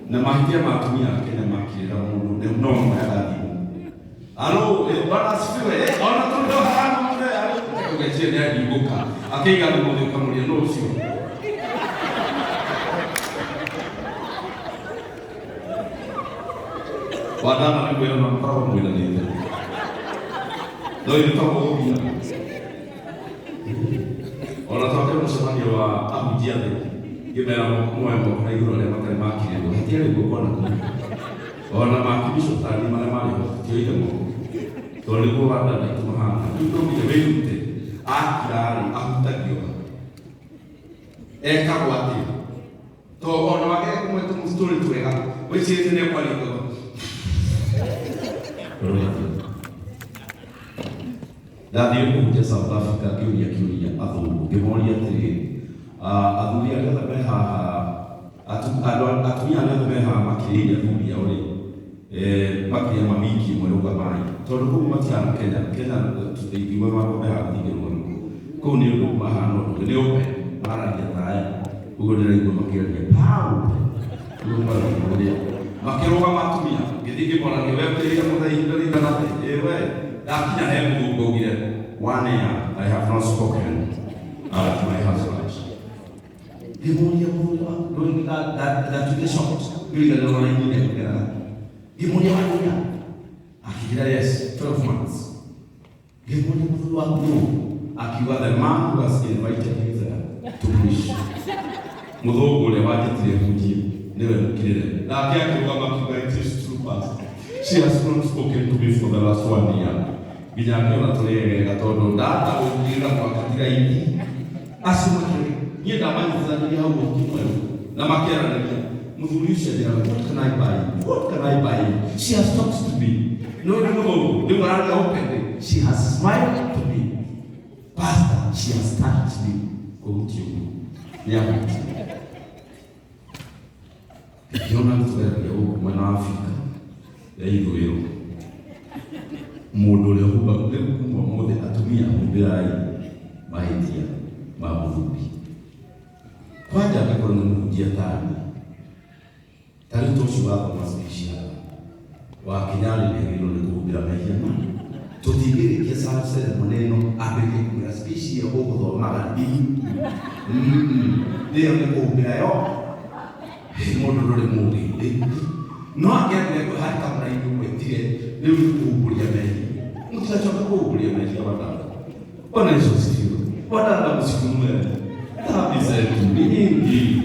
na mahia matumia Kenya makira mundu ne no mwega dimu alo bwana sifiwe ona tondo hana mundu ali kugeje ne alibuka akiga ni mundu kama ni no sio wadana ni wewe unampa mwenda nini ndio ilitoka hivi ona toka mshamani wa abudiane gimera mwembo na iguru le makari makire ndo hatiele gukona ona makibisho tani mara mara kyoide mo tole ko wada na tumaha ndo bidebete akirari akutagio eka wati to ona wake kumwetu mstori tuweka weche tene kwa liko Dadi yuko South Africa kiuria athu gemoria tiri athuri arĩa othe me haha atumia arĩa othe me haha makĩrĩria athuri ao rĩ makĩria mamiki mwerũgamai tondũ kũu matiana Kenya tũteithiwe makome haha thigĩrwo kũu nĩ ũndũ mahana ũndũ nĩ ũpe maragia taya ũguo ndĩraigua makĩaria pau makĩrũgama atumia gĩthiĩ ngĩmona nĩ wekĩrĩire mũthenya ihinda rĩigana atĩ we ndakinya he mũthũngũ augire 1 year I have not spoken to my husband. Demonia doing that to the shops. You get the money in there. Demonia Maria. Akira yes, 12 months. Demonia Mulu Akiwa the man who has invited him there to preach. Mudogo le wadi tire kuji. Never kill it. Now Kiaki Wamakiba it is true past. She has not spoken to me for the last 1 year. Bijaki na tole gatodo data ugira kwa katika hivi. Asimakiri. Ye damani zani ya uko na makera na mudhurisha ya what can I buy? What can I buy? She has talked to me. No, they were all open. She has smiled to me. Pastor, she has touched me. Go to you. Yeah. Kiona mtu ya mwana Afrika ya hivyo hilo. Mudo leo huba kwa mode atumia mbirai maidia mabudubi. Kwaja akakona mkujia tari toshu wako maspishia wa kinyali ni hilo ni kuhubira mahiyama tutibiri kia sasa maneno abeke kuna spishia huko do magadi ndio ni kuhubira yo modo dole mudi no agende ko hata kama hiyo kwetire leo ni kuhubiria mehi mtachoka kuhubiria mehi ya wadada Bwana Yesu asifiwe wadada msikumwe dhambi zetu ni nyingi.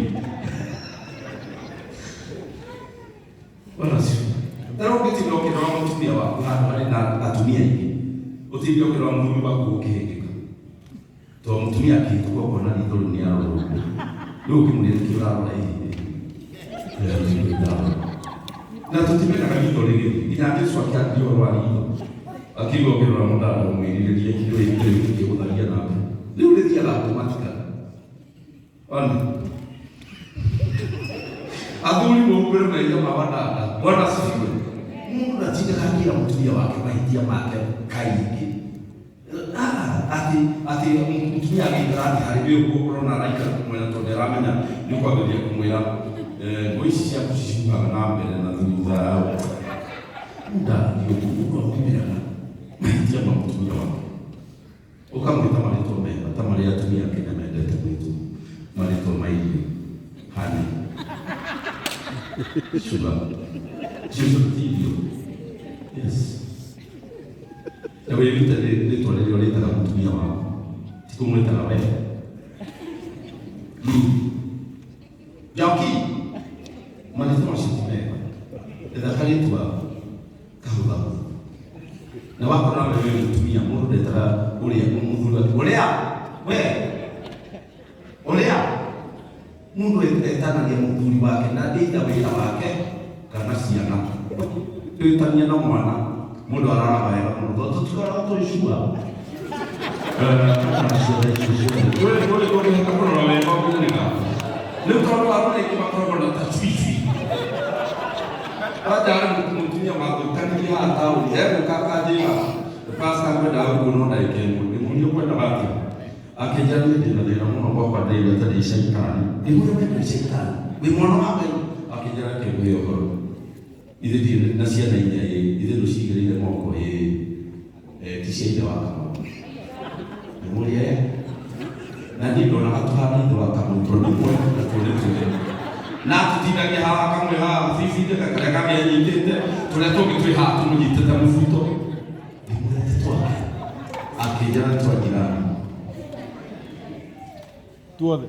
Bwana asifiwe. Taro ukitibia ukirwa mtumia wako na atumia hivi. Utibia ukirwa mtumia wako ukihekeka. To mtumia kitu kwa kona ni dunia roho. Leo kimdiriki wala hivi. Na tutibia kama kitu lingine. Inaanzishwa kwa ndio wali. Akiwa ukirwa mdada mwili kile kile unalia napo. Leo ndio la automatically. Aduli mwupere na iya mawada Bwana asifiwe. Mungu anatika kila mtumia wake maidia make kaiki. Ati mtumia akidrani haribio kukuro na raika kumwena toderamenya yuko abedia kumwela ngoishi ya kushishuka na mbele na dhuza yao. Muda ndiyo kukuro kumwela maidia mtumia wake. Ukamwita malito mena, tamali ya tumia kenya medete mwitu. Malito maili hani Shula Jesu tibio yes ewe yita de tole yole ta mtumia wako tikumwita na wewe yauki malito mashitime edakalitwa kahula na wako na wewe mtumia mungu de tara ule mungu olea mundu etana ya muturi wake na dita wira wake kana ciana etania na mwana mundu araraba ya mundu tutukara tuishua wewe kakoro na wewe kwa kunika leo kwa wale kwa na tachwifi hata mtumia madukani hata ule kakaje pasa kwa dawa kuno ikembo ni mundu kwenda wapi akijali dina muno kwa dai wata dai shaitani ni muno kwa shaitani we mwana hapo akijara ke buyo ko idi nasia na inya idi rushigiri le moko tishe waka mulia na ndio na watu hapa ndio wakakontrol kwa na tutibage hawa kama hawa fifi de kama ya nyingine tunatoka tu hapa tunajitata mfuto akijana tu jirani tuode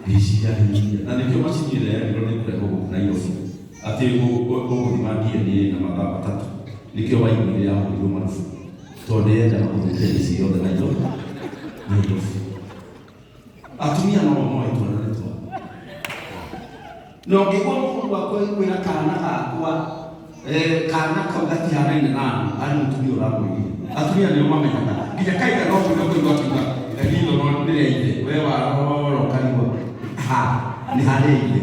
Isia ni na ndio mashini ile ndio kule huko na hiyo ati huko ni magia ni na mababa tatu nikiwa waini yao ndio marufu tondenda kutelezi yote na hiyo ndio atumia no moyo tu na ndio no ngigwa mungu wako kwina kana akwa kana kaugati hana ina nani ali mtumio la mwingine atumia ni mama mena kija kaika no kwa ndio no ndio ile wewe wa karibu ha ni hale ile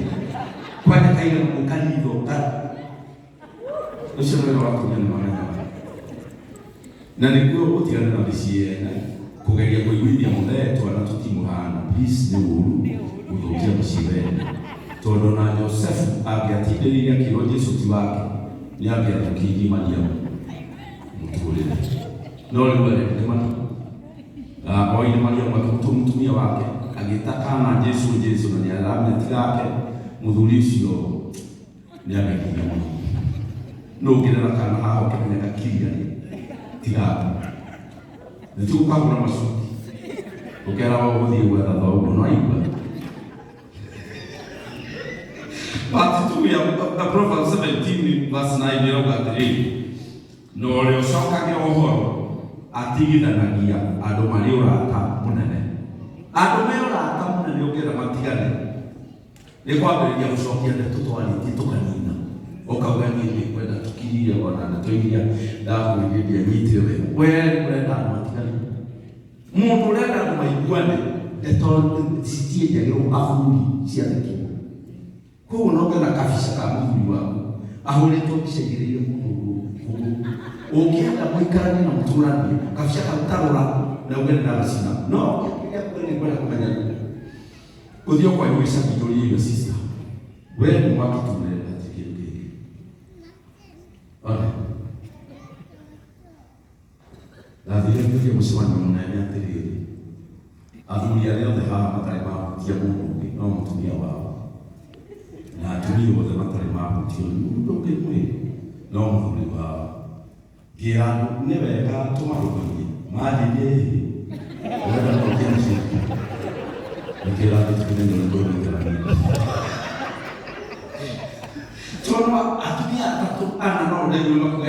kwa kaika no karibu usio ndio wako ni mama na nikuo utigana na bisiye na kugeria kuiguithia muthetu ana tutimuhana please ni uru uthukia musibe tondu na Joseph angiatindiriria kiro Jesu ti wake ni angiatukigimania mutulire no riwe ni matu oine maria mwakimutumia wake agitakana Jesu na ni alama tigake muthuri ucio ni agakigimania no ngirera kana haho kimenya kiriani tiga ndio kwa kuna masuti ukera wao ndio gwetha thogo no aiba but tu ya Proverbs 17 verse 9 yoga 3 no leo shoka ke ohoro atigithanagia andu mari urata munene andu me urata munene ukera matigane ni kwambiriria gucokia ndeto twaritie tukanina ukagania ni kwenda tukiria wana na tuiria ndaku ngidia nyitio wewe kwenda matigane mundu renda maiguane eto sitie jagiro afuri cia thiki ko no kana kafisa ka muthuri wako ahuretwo kicegiriire mundu ukienda muikarani na muturani kafisa ka utarora na ugenda na sina no ya kwenda kwenda kumenya uthio kwa hiyo isa kitori hiyo sister wewe ni watu tunaleta tiketi la vile msimamo mnaenda atiriri athuri arĩa othe haha matarĩ mahutia mũndũ no mũtumia wao na atumia othe matarĩ mahutio mũndũ ũngĩ mwĩrĩ no mũthuri wao ngĩra nĩ wega tũmarũgamie manjĩrie wenda gũkĩra ciĩko ngĩra gĩtũkĩre nĩ ũndũ wĩkĩranĩire tondũ atumia atatũ ana no ndĩgũĩ makuga